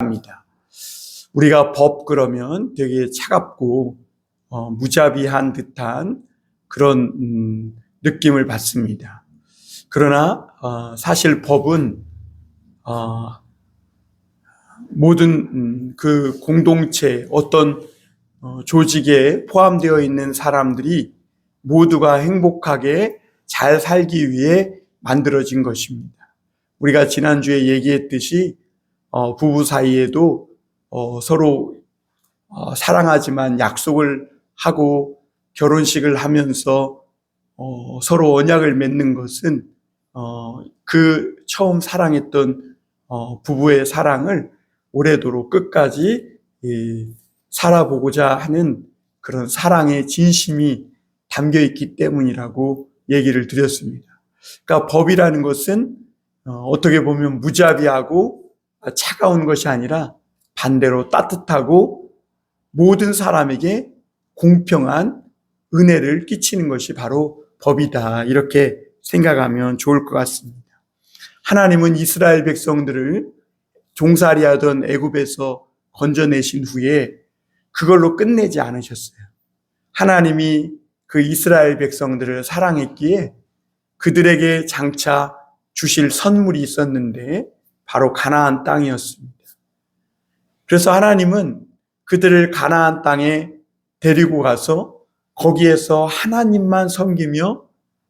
생각합니다. 우리가 법 그러면 되게 차갑고 무자비한 듯한 그런 느낌을 받습니다. 그러나 사실 법은 모든 그 공동체 어떤 조직에 포함되어 있는 사람들이 모두가 행복하게 잘 살기 위해 만들어진 것입니다. 우리가 지난주에 얘기했듯이 부부 사이에도 서로 사랑하지만 약속을 하고 결혼식을 하면서 서로 언약을 맺는 것은 그 처음 사랑했던 부부의 사랑을 오래도록 끝까지 살아보고자 하는 그런 사랑의 진심이 담겨 있기 때문이라고 얘기를 드렸습니다. 그러니까 법이라는 것은 어떻게 보면 무자비하고 차가운 것이 아니라 반대로 따뜻하고 모든 사람에게 공평한 은혜를 끼치는 것이 바로 법이다. 이렇게 생각하면 좋을 것 같습니다. 하나님은 이스라엘 백성들을 종살이하던 애굽에서 건져내신 후에 그걸로 끝내지 않으셨어요. 하나님이 그 이스라엘 백성들을 사랑했기에 그들에게 장차 주실 선물이 있었는데 바로 가나안 땅이었습니다. 그래서 하나님은 그들을 가나안 땅에 데리고 가서 거기에서 하나님만 섬기며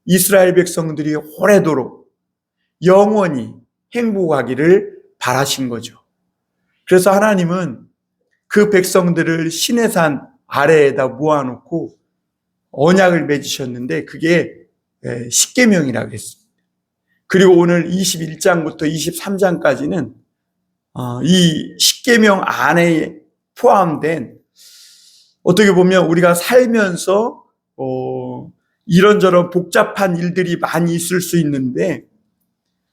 이스라엘 백성들이 오래도록 영원히 행복하기를 바라신 거죠. 그래서 하나님은 그 백성들을 시내산 아래에다 모아놓고 언약을 맺으셨는데 그게 십계명이라고 했습니다. 그리고 오늘 21장부터 23장까지는 이 십계명 안에 포함된 어떻게 보면 우리가 살면서 이런저런 복잡한 일들이 많이 있을 수 있는데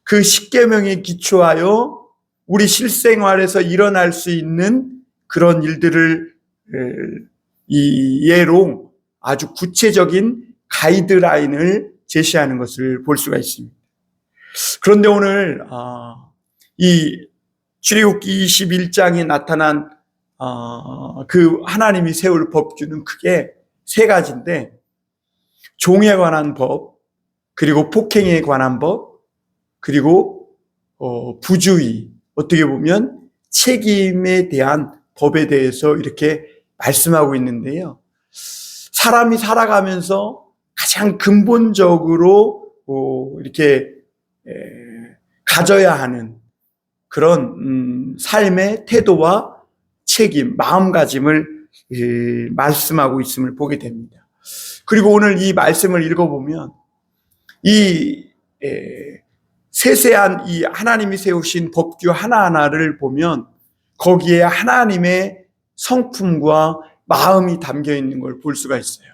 그 십계명에 기초하여 우리 실생활에서 일어날 수 있는 그런 일들을 이 예로 아주 구체적인 가이드라인을 제시하는 것을 볼 수가 있습니다. 그런데 오늘 이 출애굽기 21장에 나타난 그 하나님이 세울 법규는 크게 세 가지인데 종에 관한 법, 그리고 폭행에 관한 법, 그리고 부주의, 어떻게 보면 책임에 대한 법에 대해서 이렇게 말씀하고 있는데요. 사람이 살아가면서 가장 근본적으로 이렇게 가져야 하는 그런 삶의 태도와 책임, 마음가짐을 말씀하고 있음을 보게 됩니다. 그리고 오늘 이 말씀을 읽어보면 이 세세한 이 하나님이 세우신 법규 하나하나를 보면 거기에 하나님의 성품과 마음이 담겨 있는 걸 볼 수가 있어요.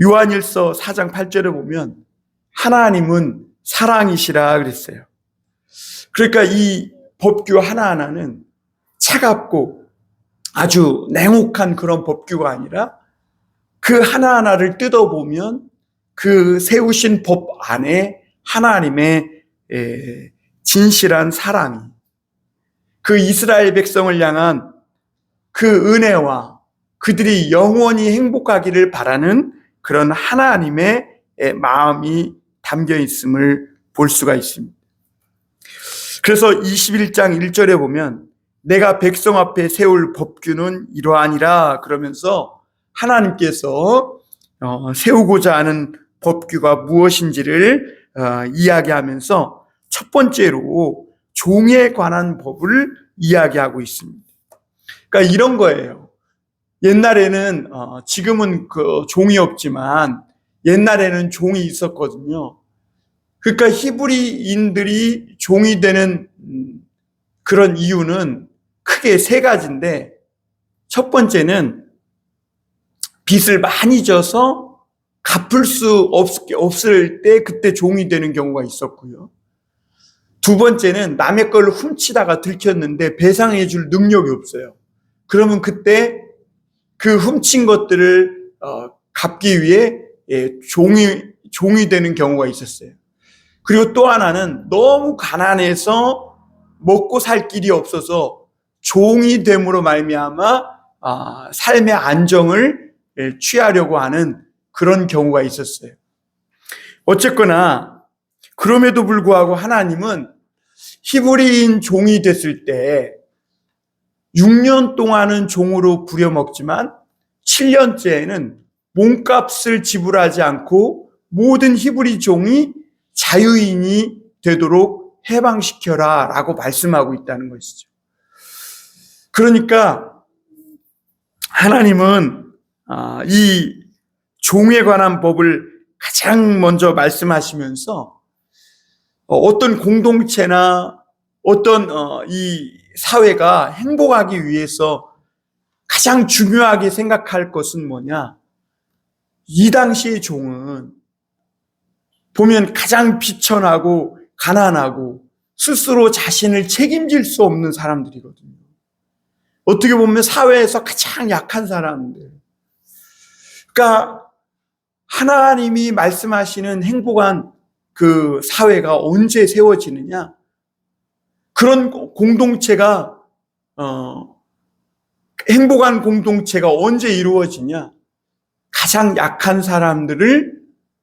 요한일서 4장 8절에 보면 하나님은 사랑이시라 그랬어요. 그러니까 이 법규 하나하나는 차갑고 아주 냉혹한 그런 법규가 아니라 그 하나하나를 뜯어보면 그 세우신 법 안에 하나님의 진실한 사랑이 그 이스라엘 백성을 향한 그 은혜와 그들이 영원히 행복하기를 바라는 그런 하나님의 마음이 담겨 있음을 볼 수가 있습니다. 그래서 21장 1절에 보면 내가 백성 앞에 세울 법규는 이러하니라 그러면서 하나님께서 세우고자 하는 법규가 무엇인지를 이야기하면서 첫 번째로 종에 관한 법을 이야기하고 있습니다. 그러니까 이런 거예요. 옛날에는 지금은 그 종이 없지만 옛날에는 종이 있었거든요. 그러니까 히브리인들이 종이 되는 그런 이유는 크게 세 가지인데 첫 번째는 빚을 많이 져서 갚을 수 없을 때 그때 종이 되는 경우가 있었고요. 두 번째는 남의 걸 훔치다가 들켰는데 배상해 줄 능력이 없어요. 그러면 그때 그 훔친 것들을 갚기 위해 종이 되는 경우가 있었어요. 그리고 또 하나는 너무 가난해서 먹고 살 길이 없어서 종이 됨으로 말미암아 삶의 안정을 취하려고 하는 그런 경우가 있었어요. 어쨌거나 그럼에도 불구하고 하나님은 히브리인 종이 됐을 때 6년 동안은 종으로 부려먹지만 7년째에는 몸값을 지불하지 않고 모든 히브리 종이 자유인이 되도록 해방시켜라 라고 말씀하고 있다는 것이죠. 그러니까 하나님은 이 종에 관한 법을 가장 먼저 말씀하시면서 어떤 공동체나 어떤 이 사회가 행복하기 위해서 가장 중요하게 생각할 것은 뭐냐? 이 당시의 종은 보면 가장 비천하고 가난하고 스스로 자신을 책임질 수 없는 사람들이거든요. 어떻게 보면 사회에서 가장 약한 사람들. 그러니까 하나님이 말씀하시는 행복한 그 사회가 언제 세워지느냐? 그런 공동체가 행복한 공동체가 언제 이루어지냐? 가장 약한 사람들을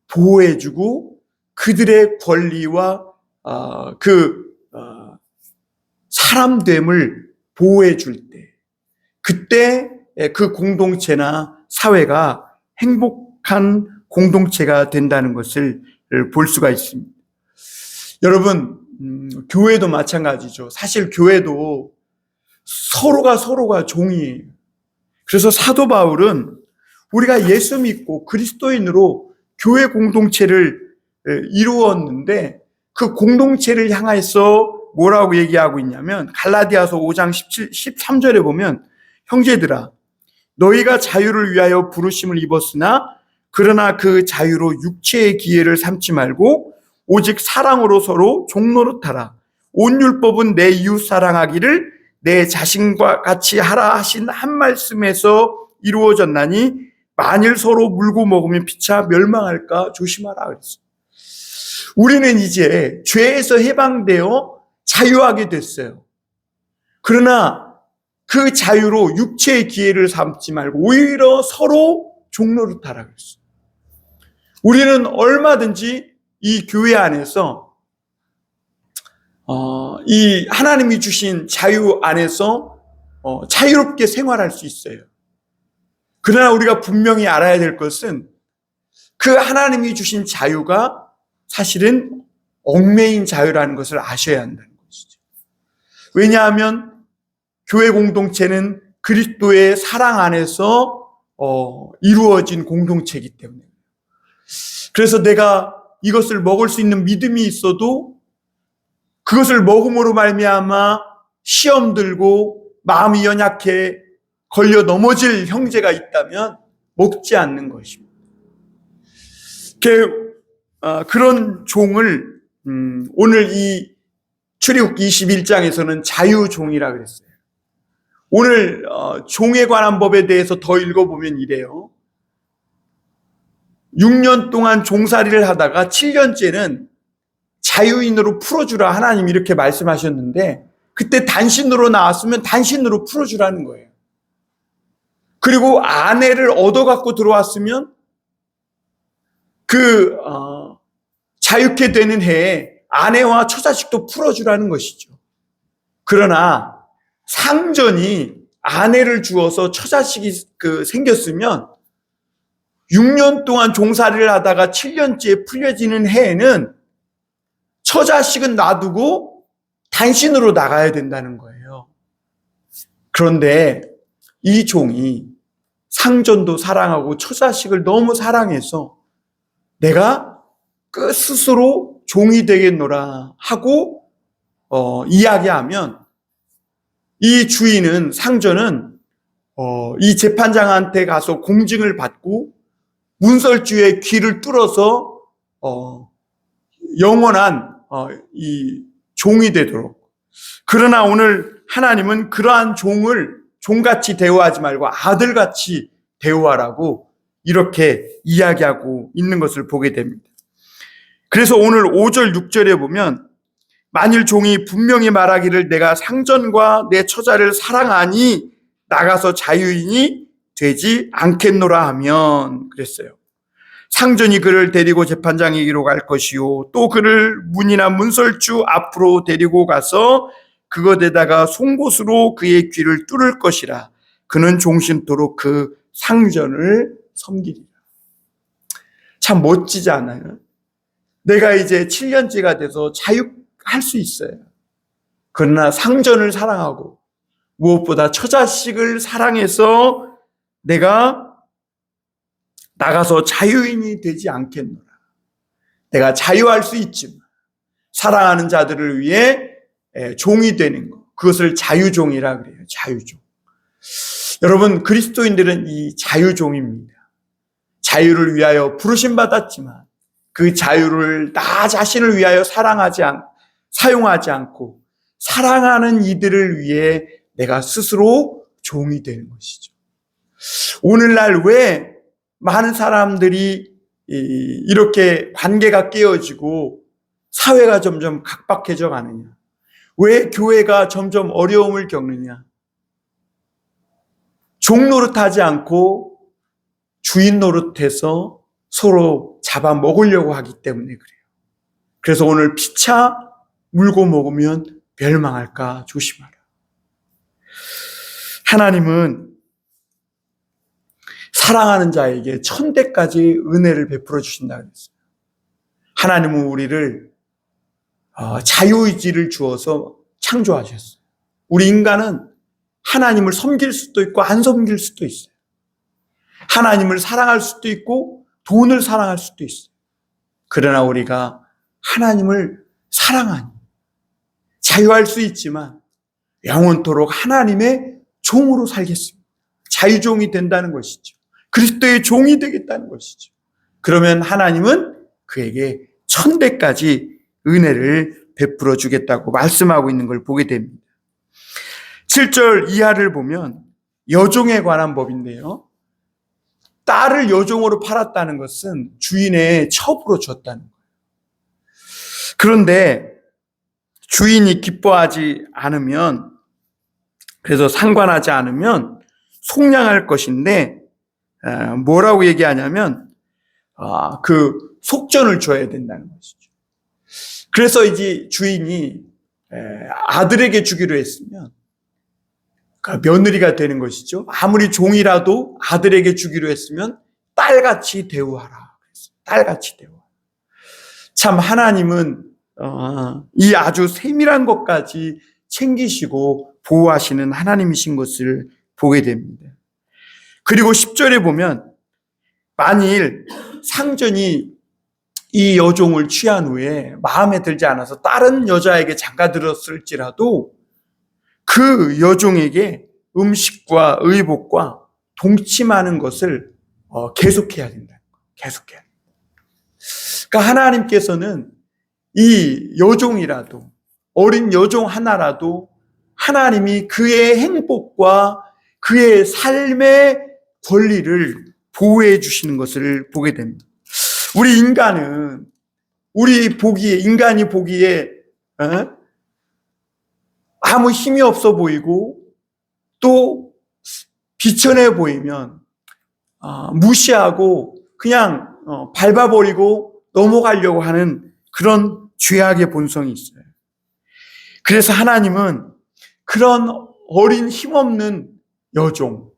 보호해주고 그들의 권리와 사람됨을 보호해줄 때, 그때 그 공동체나 사회가 행복한 공동체가 된다는 것을 볼 수가 있습니다. 여러분, 교회도 마찬가지죠. 사실 교회도 서로가 종이에요. 그래서 사도 바울은 우리가 예수 믿고 그리스도인으로 교회 공동체를 이루었는데 그 공동체를 향해서 뭐라고 얘기하고 있냐면 갈라디아서 5장 13절에 보면 형제들아 너희가 자유를 위하여 부르심을 입었으나 그러나 그 자유로 육체의 기회를 삼지 말고 오직 사랑으로 서로 종노릇하라. 온 율법은 내 이웃 사랑하기를 내 자신과 같이 하라 하신 한 말씀에서 이루어졌나니 만일 서로 물고 먹으면 피차 멸망할까 조심하라 그랬어요. 우리는 이제 죄에서 해방되어 자유하게 됐어요. 그러나 그 자유로 육체의 기회를 삼지 말고 오히려 서로 종노릇하라 그랬어요. 우리는 얼마든지 이 교회 안에서 이 하나님이 주신 자유 안에서 자유롭게 생활할 수 있어요. 그러나 우리가 분명히 알아야 될 것은 그 하나님이 주신 자유가 사실은 얽매인 자유라는 것을 아셔야 한다는 것이죠. 왜냐하면 교회 공동체는 그리스도의 사랑 안에서 이루어진 공동체이기 때문에. 그래서 내가 이것을 먹을 수 있는 믿음이 있어도 그것을 먹음으로 말미암아 시험 들고 마음이 연약해 걸려 넘어질 형제가 있다면 먹지 않는 것입니다. 그런 종을 오늘 이 출애굽기 21장에서는 자유종이라 그랬어요. 오늘 종에 관한 법에 대해서 더 읽어보면 이래요. 6년 동안 종살이를 하다가 7년째는 자유인으로 풀어주라 하나님 이렇게 말씀하셨는데 그때 단신으로 나왔으면 단신으로 풀어주라는 거예요. 그리고 아내를 얻어갖고 들어왔으면 자유케 되는 해에 아내와 처자식도 풀어주라는 것이죠. 그러나 상전이 아내를 주어서 처자식이 생겼으면 6년 동안 종살이를 하다가 7년째에 풀려지는 해에는 처자식은 놔두고 단신으로 나가야 된다는 거예요. 그런데 이 종이 상전도 사랑하고 처자식을 너무 사랑해서 내가 스스로 종이 되겠노라 하고 이야기하면 이 주인은 상전은 이 재판장한테 가서 공증을 받고 문설주의 귀를 뚫어서 영원한 이 종이 되도록. 그러나 오늘 하나님은 그러한 종을 종같이 대우하지 말고 아들같이 대우하라고 이렇게 이야기하고 있는 것을 보게 됩니다. 그래서 오늘 5절 6절에 보면 만일 종이 분명히 말하기를 내가 상전과 내 처자를 사랑하니 나가서 자유인이 되지 않겠노라 하면, 그랬어요. 상전이 그를 데리고 재판장에게로 갈 것이요, 또 그를 문이나 문설주 앞으로 데리고 가서 그것에다가 송곳으로 그의 귀를 뚫을 것이라. 그는 종신토록 그 상전을 섬기리라. 참 멋지지 않아요? 내가 이제 7년째가 돼서 자유할 수 있어요. 그러나 상전을 사랑하고 무엇보다 처자식을 사랑해서 내가 나가서 자유인이 되지 않겠노라. 내가 자유할 수 있지만 사랑하는 자들을 위해 종이 되는 것, 그것을 자유종이라 그래요. 자유종. 여러분, 그리스도인들은 이 자유종입니다. 자유를 위하여 부르심 받았지만 그 자유를 나 자신을 위하여 사용하지 않고 사랑하는 이들을 위해 내가 스스로 종이 되는 것이죠. 오늘날 왜 많은 사람들이 이렇게 관계가 깨어지고 사회가 점점 각박해져 가느냐? 왜 교회가 점점 어려움을 겪느냐? 종 노릇하지 않고 주인 노릇해서 서로 잡아먹으려고 하기 때문에 그래요. 그래서 오늘 피차 물고 먹으면 멸망할까 조심하라. 하나님은 사랑하는 자에게 1000대까지 은혜를 베풀어 주신다고 했어요. 하나님은 우리를 자유의지를 주어서 창조하셨어요. 우리 인간은 하나님을 섬길 수도 있고 안 섬길 수도 있어요. 하나님을 사랑할 수도 있고 돈을 사랑할 수도 있어요. 그러나 우리가 하나님을 사랑하니 자유할 수 있지만 영원토록 하나님의 종으로 살겠습니다. 자유종이 된다는 것이죠. 그리스도의 종이 되겠다는 것이죠. 그러면 하나님은 그에게 1000배까지 은혜를 베풀어 주겠다고 말씀하고 있는 걸 보게 됩니다. 7절 이하를 보면 여종에 관한 법인데요. 딸을 여종으로 팔았다는 것은 주인의 첩으로 줬다는 거예요. 그런데 주인이 기뻐하지 않으면, 그래서 상관하지 않으면 속량할 것인데 뭐라고 얘기하냐면 그 속전을 줘야 된다는 것이죠. 그래서 이제 주인이 아들에게 주기로 했으면 며느리가 되는 것이죠. 아무리 종이라도 아들에게 주기로 했으면 딸같이 대우하라. 딸같이 대우하라. 참 하나님은 이 아주 세밀한 것까지 챙기시고 보호하시는 하나님이신 것을 보게 됩니다. 그리고 10절에 보면 만일 상전이 이 여종을 취한 후에 마음에 들지 않아서 다른 여자에게 장가들었을지라도 그 여종에게 음식과 의복과 동침하는 것을 계속해야 된다. 계속해야 된다. 그러니까 하나님께서는 이 여종이라도, 어린 여종 하나라도 하나님이 그의 행복과 그의 삶의 권리를 보호해 주시는 것을 보게 됩니다. 우리 인간은 인간이 보기에 아무 힘이 없어 보이고 또 비천해 보이면 무시하고 그냥 밟아버리고 넘어가려고 하는 그런 죄악의 본성이 있어요. 그래서 하나님은 그런 어린 힘없는 여종,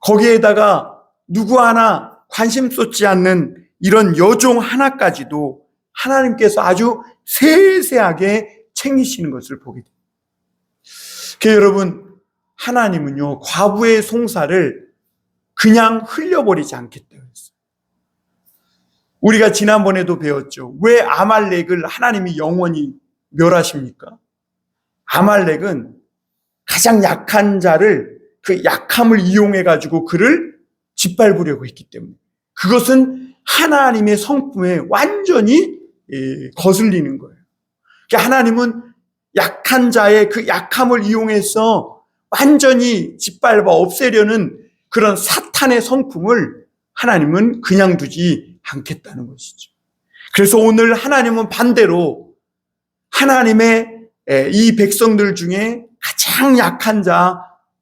거기에다가 누구 하나 관심 쏟지 않는 이런 여종 하나까지도 하나님께서 아주 세세하게 챙기시는 것을 보게 됩니다. 그래서 여러분, 하나님은요, 과부의 송사를 그냥 흘려버리지 않겠다고 했어요. 우리가 지난번에도 배웠죠. 왜 아말렉을 하나님이 영원히 멸하십니까? 아말렉은 가장 약한 자를, 그 약함을 이용해가지고 그를 짓밟으려고 했기 때문에, 그것은 하나님의 성품에 완전히 거슬리는 거예요. 그러니까 하나님은 약한 자의 그 약함을 이용해서 완전히 짓밟아 없애려는 그런 사탄의 성품을 하나님은 그냥 두지 않겠다는 것이죠. 그래서 오늘 하나님은 반대로 하나님의 이 백성들 중에 가장 약한 자,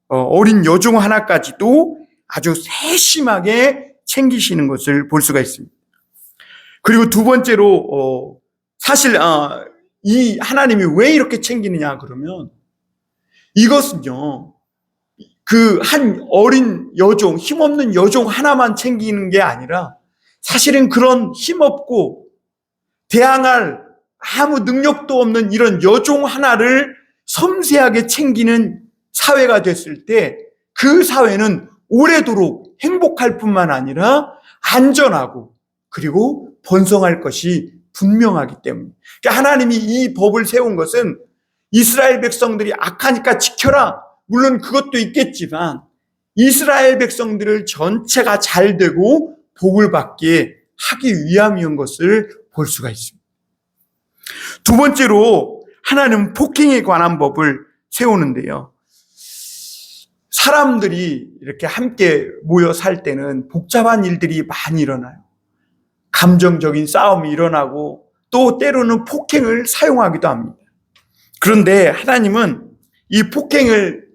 어린 여종 하나까지도 아주 세심하게 챙기시는 것을 볼 수가 있습니다. 그리고 두 번째로 사실 이 하나님이 왜 이렇게 챙기느냐 그러면 이것은요, 그 한 어린 여종, 힘없는 여종 하나만 챙기는 게 아니라 사실은 그런 힘없고 대항할 아무 능력도 없는 이런 여종 하나를 섬세하게 챙기는 사회가 됐을 때 그 사회는 오래도록 행복할 뿐만 아니라 안전하고 그리고 번성할 것이 분명하기 때문에, 그러니까 하나님이 이 법을 세운 것은 이스라엘 백성들이 악하니까 지켜라, 물론 그것도 있겠지만 이스라엘 백성들을 전체가 잘 되고 복을 받게 하기 위함이었던 것을 볼 수가 있습니다. 두 번째로 하나님은 폭행에 관한 법을 세우는데요, 사람들이 이렇게 함께 모여 살 때는 복잡한 일들이 많이 일어나요. 감정적인 싸움이 일어나고 또 때로는 폭행을 사용하기도 합니다. 그런데 하나님은 이 폭행을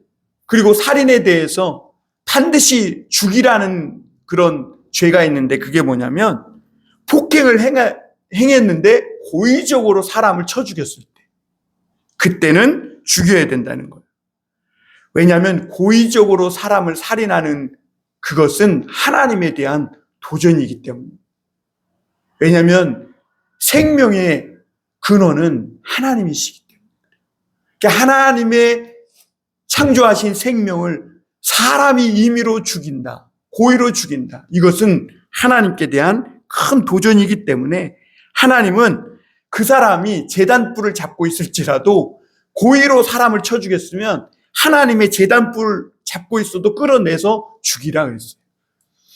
그리고 살인에 대해서 반드시 죽이라는 그런 죄가 있는데, 그게 뭐냐면 폭행을 행했는데 고의적으로 사람을 쳐 죽였을 때 그때는 죽여야 된다는 거예요. 왜냐하면 고의적으로 사람을 살인하는 그것은 하나님에 대한 도전이기 때문입니다. 왜냐하면 생명의 근원은 하나님이시기 때문에. 그러니까 하나님의 창조하신 생명을 사람이 임의로 죽인다, 고의로 죽인다, 이것은 하나님께 대한 큰 도전이기 때문에 하나님은 그 사람이 제단불을 잡고 있을지라도 고의로 사람을 쳐 죽였으면 하나님의 제단불 잡고 있어도 끌어내서 죽이라 그랬어요.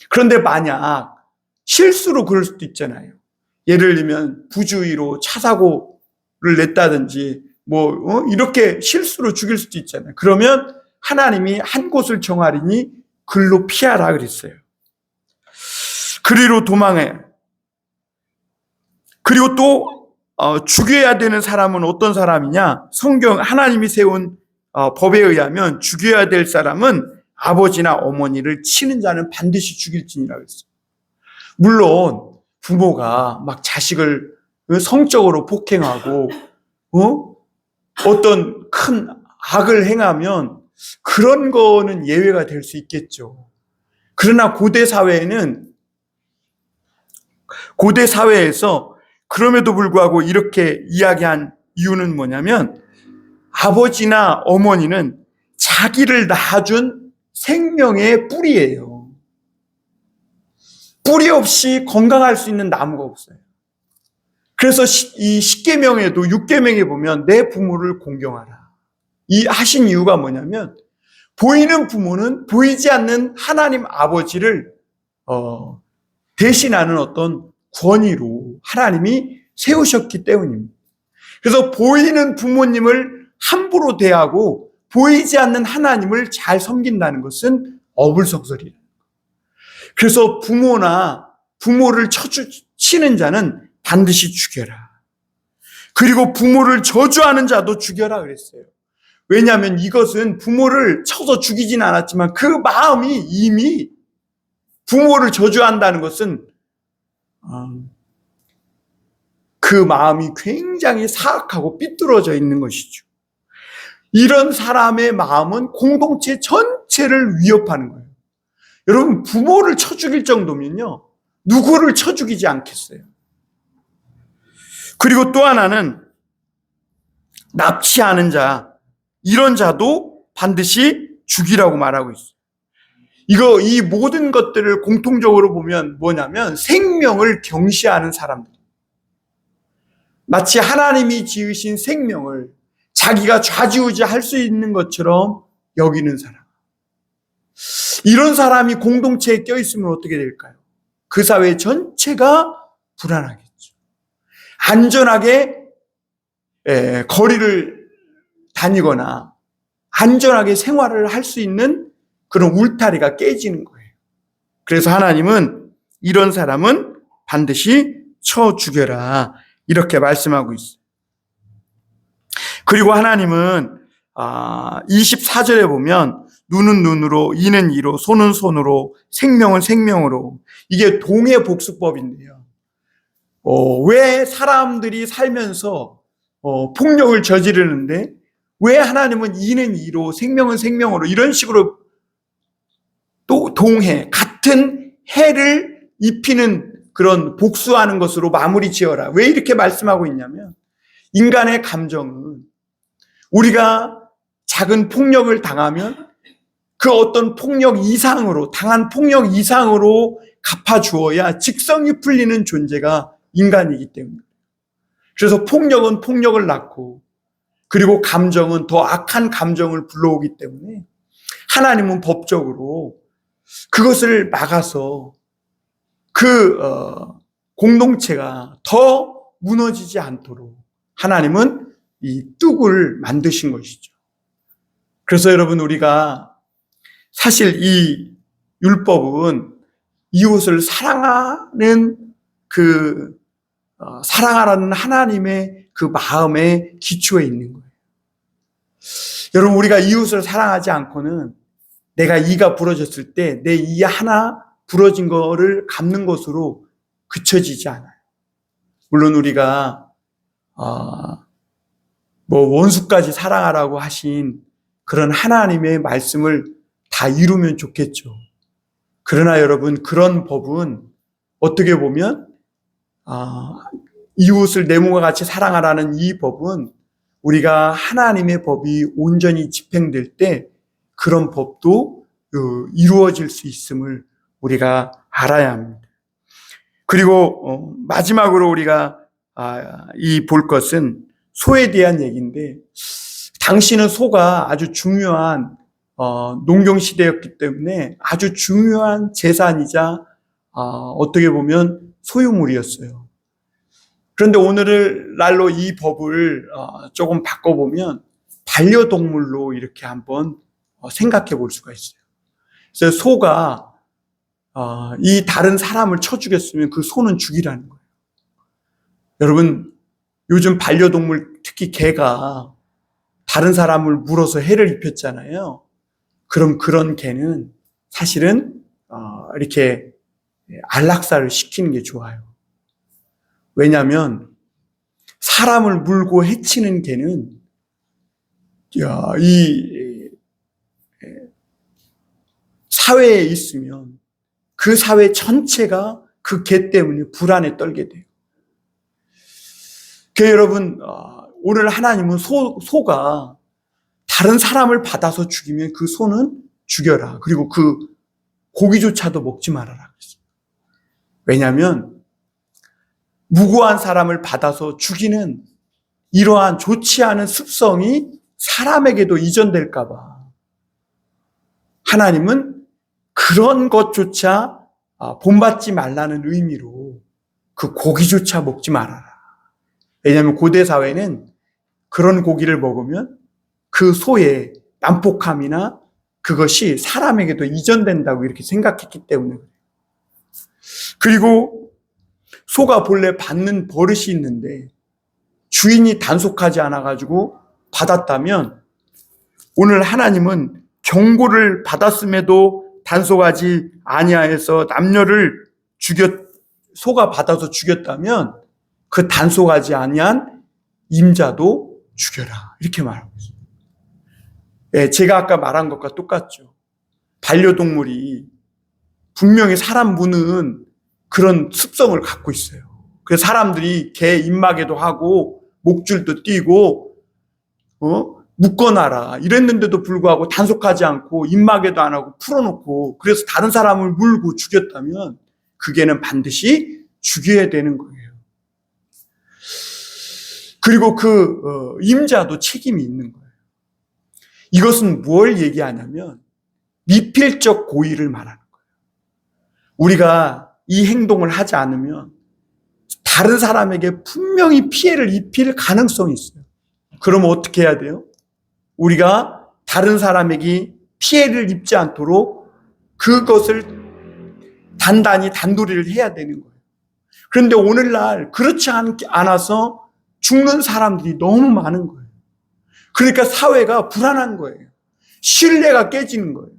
그런데 만약 실수로 그럴 수도 있잖아요. 예를 들면 부주의로 차 사고를 냈다든지 이렇게 실수로 죽일 수도 있잖아요. 그러면 하나님이 한 곳을 정하리니 글로 피하라 그랬어요. 그리로 도망해. 그리고 또 죽여야 되는 사람은 어떤 사람이냐? 성경 하나님이 세운 법에 의하면 죽여야 될 사람은 아버지나 어머니를 치는 자는 반드시 죽일지니라 그랬어요. 물론 부모가 막 자식을 성적으로 폭행하고 어떤 큰 악을 행하면 그런 거는 예외가 될 수 있겠죠. 그러나 고대 사회에서 그럼에도 불구하고 이렇게 이야기한 이유는 뭐냐면 아버지나 어머니는 자기를 낳아준 생명의 뿌리예요. 뿌리 없이 건강할 수 있는 나무가 없어요. 그래서 이 10계명에도 6계명에 보면 내 부모를 공경하라, 이 하신 이유가 뭐냐면 보이는 부모는 보이지 않는 하나님 아버지를 대신하는 어떤 권위로 하나님이 세우셨기 때문입니다. 그래서 보이는 부모님을 함부로 대하고 보이지 않는 하나님을 잘 섬긴다는 것은 어불성설이에요. 그래서 부모를 치는 자는 반드시 죽여라. 그리고 부모를 저주하는 자도 죽여라 그랬어요. 왜냐하면 이것은 부모를 쳐서 죽이진 않았지만 그 마음이 이미 부모를 저주한다는 것은 그 마음이 굉장히 사악하고 삐뚤어져 있는 것이죠. 이런 사람의 마음은 공동체 전체를 위협하는 거예요. 여러분, 부모를 쳐 죽일 정도면요, 누구를 쳐 죽이지 않겠어요? 그리고 또 하나는 납치하는 자, 이런 자도 반드시 죽이라고 말하고 있어요. 이 모든 것들을 공통적으로 보면 뭐냐면 생명을 경시하는 사람들. 마치 하나님이 지으신 생명을 자기가 좌지우지할 수 있는 것처럼 여기는 사람. 이런 사람이 공동체에 껴있으면 어떻게 될까요? 그 사회 전체가 불안하겠죠. 안전하게 거리를 다니거나 안전하게 생활을 할 수 있는 그런 울타리가 깨지는 거예요. 그래서 하나님은 이런 사람은 반드시 쳐 죽여라, 이렇게 말씀하고 있어요. 그리고 하나님은 24절에 보면 눈은 눈으로, 이는 이로, 손은 손으로, 생명은 생명으로. 이게 동해 복수법인데요. 왜 사람들이 살면서 폭력을 저지르는데 왜 하나님은 이는 이로, 생명은 생명으로 이런 식으로 또 동해, 같은 해를 입히는 그런 복수하는 것으로 마무리 지어라. 왜 이렇게 말씀하고 있냐면 인간의 감정은 우리가 작은 폭력을 당하면 그 어떤 폭력 이상으로, 당한 폭력 이상으로 갚아주어야 직성이 풀리는 존재가 인간이기 때문에. 그래서 폭력은 폭력을 낳고, 그리고 감정은 더 악한 감정을 불러오기 때문에 하나님은 법적으로 그것을 막아서 그 공동체가 더 무너지지 않도록 하나님은 이 뚝을 만드신 것이죠. 그래서 여러분, 우리가 사실 이 율법은 이웃을 사랑하는 사랑하라는 하나님의 그 마음의 기초에 있는 거예요. 여러분, 우리가 이웃을 사랑하지 않고는 내가 이가 부러졌을 때 내 이 하나 부러진 거를 갚는 것으로 그쳐지지 않아요. 물론 우리가 원수까지 사랑하라고 하신 그런 하나님의 말씀을 다 이루면 좋겠죠. 그러나 여러분, 그런 법은 어떻게 보면 이웃을 내 몸과 같이 사랑하라는 이 법은 우리가 하나님의 법이 온전히 집행될 때 그런 법도 이루어질 수 있음을 우리가 알아야 합니다. 그리고 마지막으로 우리가 볼 것은 소에 대한 얘기인데, 당시는 소가 아주 중요한 농경 시대였기 때문에 아주 중요한 재산이자 어떻게 보면 소유물이었어요. 그런데 오늘날로 이 법을 조금 바꿔보면 반려동물로 이렇게 한번 생각해 볼 수가 있어요. 그래서 소가 이 다른 사람을 쳐 죽였으면 그 소는 죽이라는 거예요. 여러분, 요즘 반려동물, 특히 개가 다른 사람을 물어서 해를 입혔잖아요. 그럼 그런 개는 사실은 이렇게 안락사를 시키는 게 좋아요. 왜냐하면 사람을 물고 해치는 개는 이 사회에 있으면 그 사회 전체가 그 개 때문에 불안에 떨게 돼요. 그래서 여러분, 오늘 하나님은 소가 다른 사람을 받아서 죽이면 그 소는 죽여라. 그리고 그 고기조차도 먹지 말아라 그랬어요. 왜냐하면 무고한 사람을 받아서 죽이는 이러한 좋지 않은 습성이 사람에게도 이전될까 봐 하나님은 그런 것조차 본받지 말라는 의미로 그 고기조차 먹지 말아라. 왜냐하면 고대 사회는 그런 고기를 먹으면 그 소의 난폭함이나 그것이 사람에게도 이전된다고 이렇게 생각했기 때문에 그래요. 그리고 소가 본래 받는 버릇이 있는데 주인이 단속하지 않아가지고 받았다면 오늘 하나님은 경고를 받았음에도 단속하지 아니하여서 남녀를 소가 받아서 죽였다면 그 단속하지 아니한 임자도 죽여라. 이렇게 말하고 있어요. 네, 제가 아까 말한 것과 똑같죠. 반려동물이 분명히 사람 무는 그런 습성을 갖고 있어요. 그래서 사람들이 개 입마개도 하고 목줄도 띄고 묶어놔라 이랬는데도 불구하고 단속하지 않고 입마개도 안 하고 풀어놓고 그래서 다른 사람을 물고 죽였다면 그 개는 반드시 죽여야 되는 거예요. 그리고 그 임자도 책임이 있는 거예요. 이것은 뭘 얘기하냐면 미필적 고의를 말하는 거예요. 우리가 이 행동을 하지 않으면 다른 사람에게 분명히 피해를 입힐 가능성이 있어요. 그러면 어떻게 해야 돼요? 우리가 다른 사람에게 피해를 입지 않도록 그것을 단단히 단도리를 해야 되는 거예요. 그런데 오늘날 그렇지 않아서 죽는 사람들이 너무 많은 거예요. 그러니까 사회가 불안한 거예요. 신뢰가 깨지는 거예요.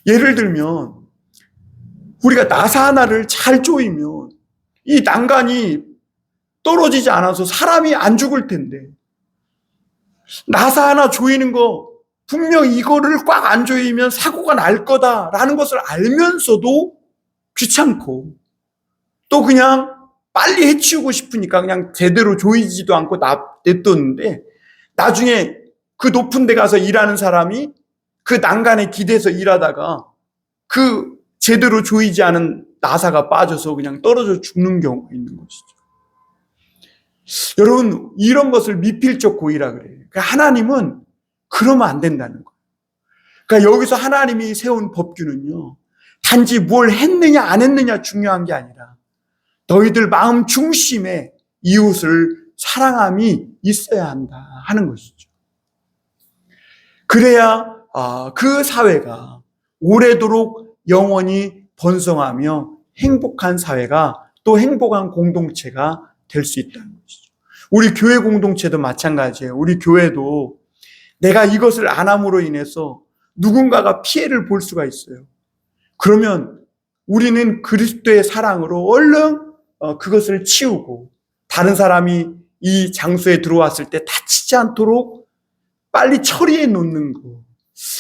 예를 들면 우리가 나사 하나를 잘 조이면 이 난간이 떨어지지 않아서 사람이 안 죽을 텐데, 나사 하나 조이는 거 분명 이거를 꽉 안 조이면 사고가 날 거다라는 것을 알면서도 귀찮고, 또 그냥 빨리 해치우고 싶으니까 그냥 제대로 조이지도 않고 냅뒀는데, 나중에 그 높은 데 가서 일하는 사람이 그 난간에 기대서 일하다가 그 제대로 조이지 않은 나사가 빠져서 그냥 떨어져 죽는 경우가 있는 것이죠. 여러분, 이런 것을 미필적 고의라 그래요. 그러니까 하나님은 그러면 안 된다는 거예요. 그러니까 여기서 하나님이 세운 법규는요, 단지 뭘 했느냐 안 했느냐 중요한 게 아니라 너희들 마음 중심에 이웃을 사랑함이 있어야 한다 하는 것이죠. 그래야 그 사회가 오래도록 영원히 번성하며 행복한 사회가, 또 행복한 공동체가 될 수 있다는 것이죠. 우리 교회 공동체도 마찬가지예요. 우리 교회도 내가 이것을 안 함으로 인해서 누군가가 피해를 볼 수가 있어요. 그러면 우리는 그리스도의 사랑으로 얼른 그것을 치우고, 다른 사람이 이 장소에 들어왔을 때 다치지 않도록 빨리 처리해 놓는 거,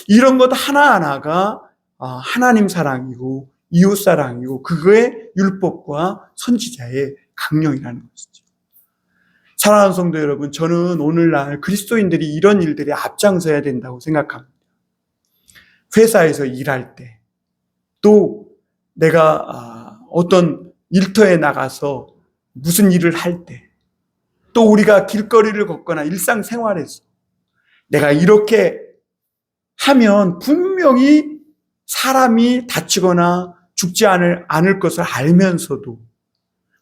이런 것 하나하나가 하나님 사랑이고 이웃 사랑이고 그거의 율법과 선지자의 강령이라는 것이죠. 사랑하는 성도 여러분, 저는 오늘날 그리스도인들이 이런 일들에 앞장서야 된다고 생각합니다. 회사에서 일할 때, 또 내가 어떤 일터에 나가서 무슨 일을 할 때, 또 우리가 길거리를 걷거나 일상생활에서 내가 이렇게 하면 분명히 사람이 다치거나 죽지 않을 것을 알면서도,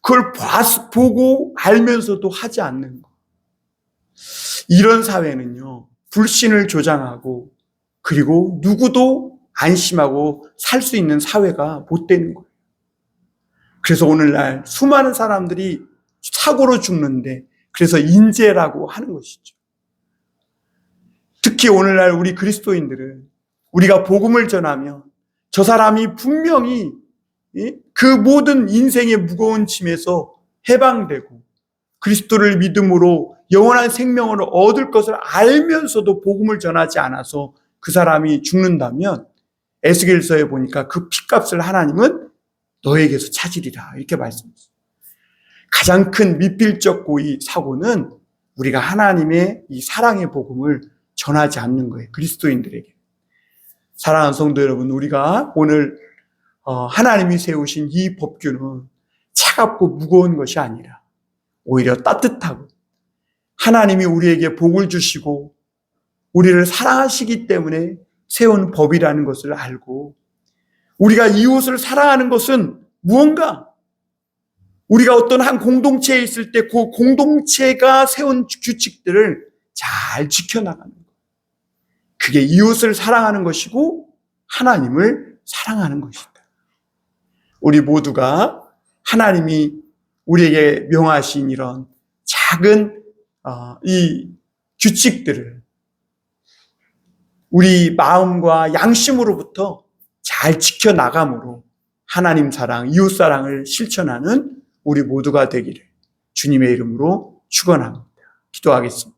그걸 보고 알면서도 하지 않는 것. 이런 사회는요, 불신을 조장하고, 그리고 누구도 안심하고 살 수 있는 사회가 못 되는 거예요. 그래서 오늘날 수많은 사람들이 사고로 죽는데, 그래서 인재라고 하는 것이죠. 특히 오늘날 우리 그리스도인들은 우리가 복음을 전하면 저 사람이 분명히 그 모든 인생의 무거운 짐에서 해방되고 그리스도를 믿음으로 영원한 생명을 얻을 것을 알면서도 복음을 전하지 않아서 그 사람이 죽는다면, 에스겔서에 보니까 그 핏값을 하나님은 너에게서 찾으리라 이렇게 말씀했어요. 가장 큰 미필적 고의 사고는 우리가 하나님의 이 사랑의 복음을 전하지 않는 거예요. 그리스도인들에게. 사랑하는 성도 여러분, 우리가 오늘 하나님이 세우신 이 법규는 차갑고 무거운 것이 아니라 오히려 따뜻하고, 하나님이 우리에게 복을 주시고 우리를 사랑하시기 때문에 세운 법이라는 것을 알고, 우리가 이웃을 사랑하는 것은 무언가, 우리가 어떤 한 공동체에 있을 때 그 공동체가 세운 규칙들을 잘 지켜나가는 것, 그게 이웃을 사랑하는 것이고 하나님을 사랑하는 것이다. 우리 모두가 하나님이 우리에게 명하신 이런 작은 이 규칙들을 우리 마음과 양심으로부터 잘 지켜나감으로 하나님 사랑, 이웃 사랑을 실천하는 우리 모두가 되기를 주님의 이름으로 축원합니다. 기도하겠습니다.